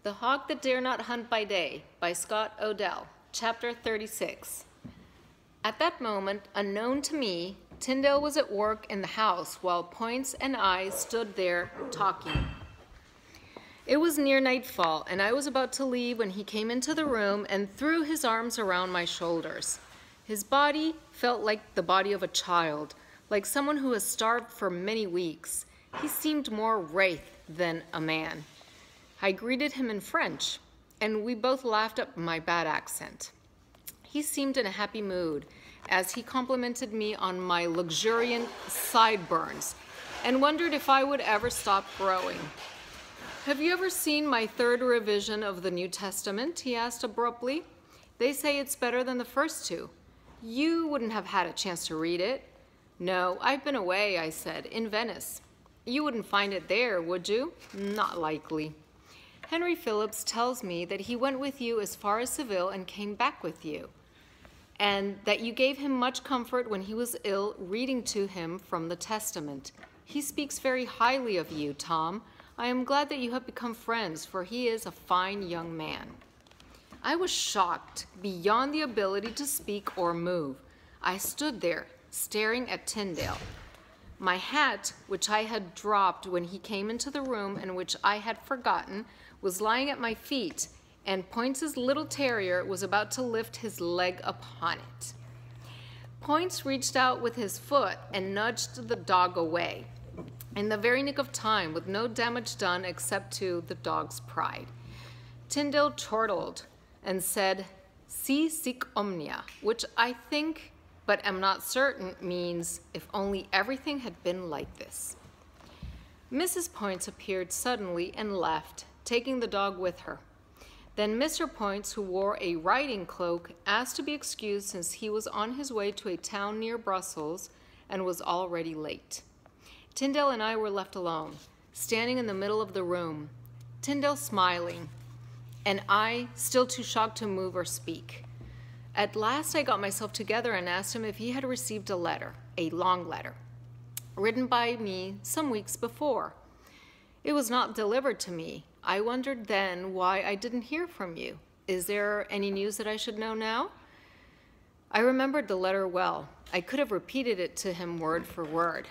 The Hawk That Dare Not Hunt by Day by Scott Odell, Chapter 36. At that moment, unknown to me, Tyndale was at work in the house while Points and I stood there talking. It was near nightfall, and I was about to leave when he came into the room and threw his arms around my shoulders. His body felt like the body of a child, like someone who has starved for many weeks. He seemed more wraith than a man. I greeted him in French, and we both laughed at my bad accent. He seemed in a happy mood as he complimented me on my luxuriant sideburns and wondered if I would ever stop growing. "Have you ever seen my third revision of the New Testament?" he asked abruptly. "They say it's better than the first two. You wouldn't have had a chance to read it." "No, I've been away," I said, "in Venice." "You wouldn't find it there, would you?" "Not likely." "Henry Phillips tells me that he went with you as far as Seville and came back with you, and that you gave him much comfort when he was ill, reading to him from the Testament. He speaks very highly of you, Tom. I am glad that you have become friends, for he is a fine young man." I was shocked beyond the ability to speak or move. I stood there, staring at Tyndale. My hat, which I had dropped when he came into the room and which I had forgotten, was lying at my feet, and Points' little terrier was about to lift his leg upon it. Points reached out with his foot and nudged the dog away, in the very nick of time, with no damage done except to the dog's pride. Tyndale chortled and said, "Si sic omnia," which I think, but am not certain, means, "if only everything had been like this." Mrs. Points appeared suddenly and left, taking the dog with her. Then Mr. Points, who wore a riding cloak, asked to be excused since he was on his way to a town near Brussels and was already late. Tyndale and I were left alone, standing in the middle of the room, Tyndale smiling, and I still too shocked to move or speak. At last I got myself together and asked him if he had received a letter, a long letter, written by me some weeks before. It was not delivered to me. I wondered then why I didn't hear from you. Is there any news that I should know now? I remembered the letter well. I could have repeated it to him word for word,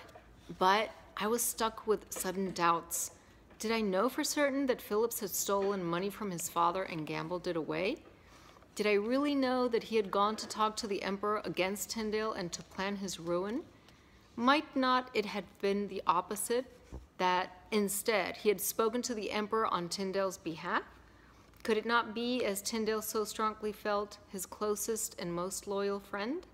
but I was stuck with sudden doubts. Did I know for certain that Phillips had stolen money from his father and gambled it away? Did I really know that he had gone to talk to the emperor against Tyndale and to plan his ruin? Might not it have been the opposite, that instead he had spoken to the emperor on Tyndale's behalf? Could it not be, as Tyndale so strongly felt, his closest and most loyal friend?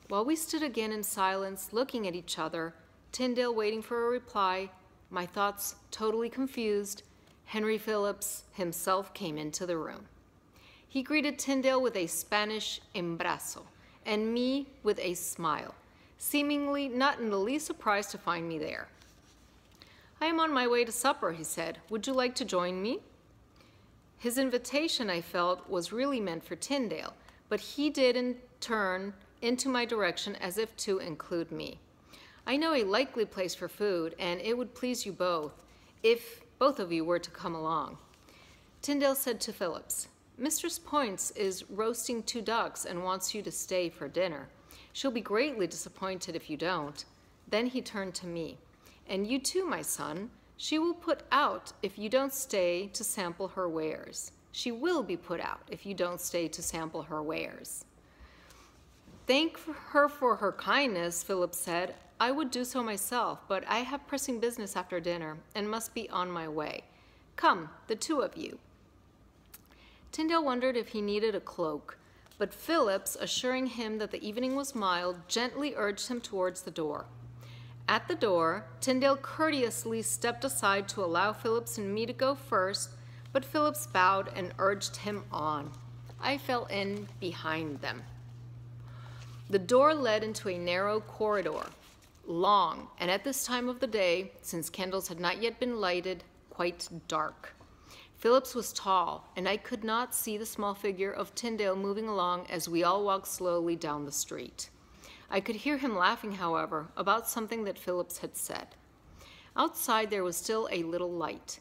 While we stood again in silence, looking at each other, Tyndale waiting for a reply, my thoughts totally confused, Henry Phillips himself came into the room. He greeted Tyndale with a Spanish embrazo and me with a smile, seemingly not in the least surprised to find me there. "I am on my way to supper," he said. "Would you like to join me?" His invitation, I felt, was really meant for Tyndale, but he did in turn into my direction as if to include me. "I know a likely place for food, and it would please you both, if both of you were to come along." Tyndale said to Phillips, "Mistress Points is roasting 2 ducks and wants you to stay for dinner. She'll be greatly disappointed if you don't." Then he turned to me. "And you too, my son. She will put out if you don't stay to sample her wares. She will be put out if you don't stay to sample her wares." "Thank her for her kindness," Phillips said. "I would do so myself, but I have pressing business after dinner and must be on my way. Come, the 2 of you." Tyndale wondered if he needed a cloak, but Phillips, assuring him that the evening was mild, gently urged him towards the door. At the door, Tyndale courteously stepped aside to allow Phillips and me to go first, but Phillips bowed and urged him on. I fell in behind them. The door led into a narrow corridor, long, and at this time of the day, since candles had not yet been lighted, quite dark. Phillips was tall, and I could not see the small figure of Tyndale moving along as we all walked slowly down the street. I could hear him laughing, however, about something that Phillips had said. Outside there was still a little light.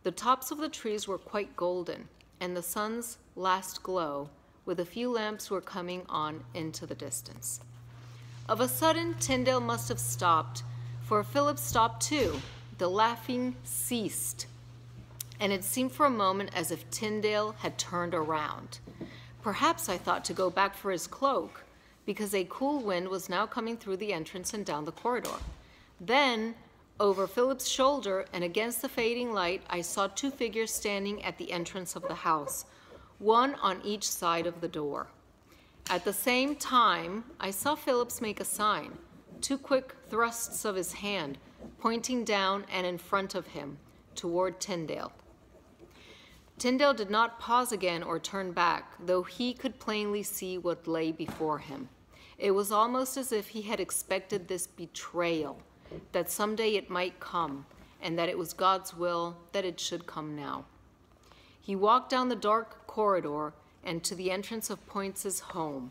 The tops of the trees were quite golden, and the sun's last glow, with a few lamps, were coming on into the distance. Of a sudden, Tyndale must have stopped, for Philip stopped too. The laughing ceased, and it seemed for a moment as if Tyndale had turned around. Perhaps I thought to go back for his cloak, because a cool wind was now coming through the entrance and down the corridor. Then, over Philip's shoulder and against the fading light, I saw two figures standing at the entrance of the house, one on each side of the door. At the same time, I saw Philip make a sign, two quick thrusts of his hand, pointing down and in front of him, toward Tyndale. Tyndale did not pause again or turn back, though he could plainly see what lay before him. It was almost as if he had expected this betrayal, that someday it might come, and that it was God's will that it should come now. He walked down the dark corridor and to the entrance of Points's home.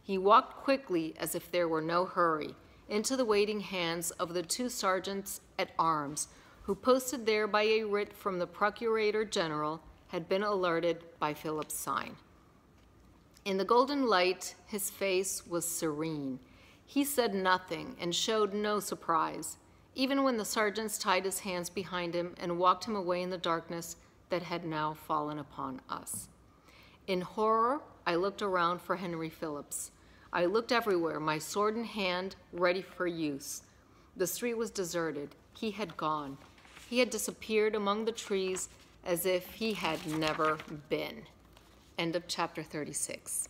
He walked quickly, as if there were no hurry, into the waiting hands of the two sergeants at arms, who, posted there by a writ from the Procurator General, had been alerted by Philip's sign. In the golden light, his face was serene. He said nothing and showed no surprise, even when the sergeants tied his hands behind him and walked him away in the darkness that had now fallen upon us. In horror, I looked around for Henry Phillips. I looked everywhere, my sword in hand, ready for use. The street was deserted. He had gone. He had disappeared among the trees as if he had never been. End of chapter 36.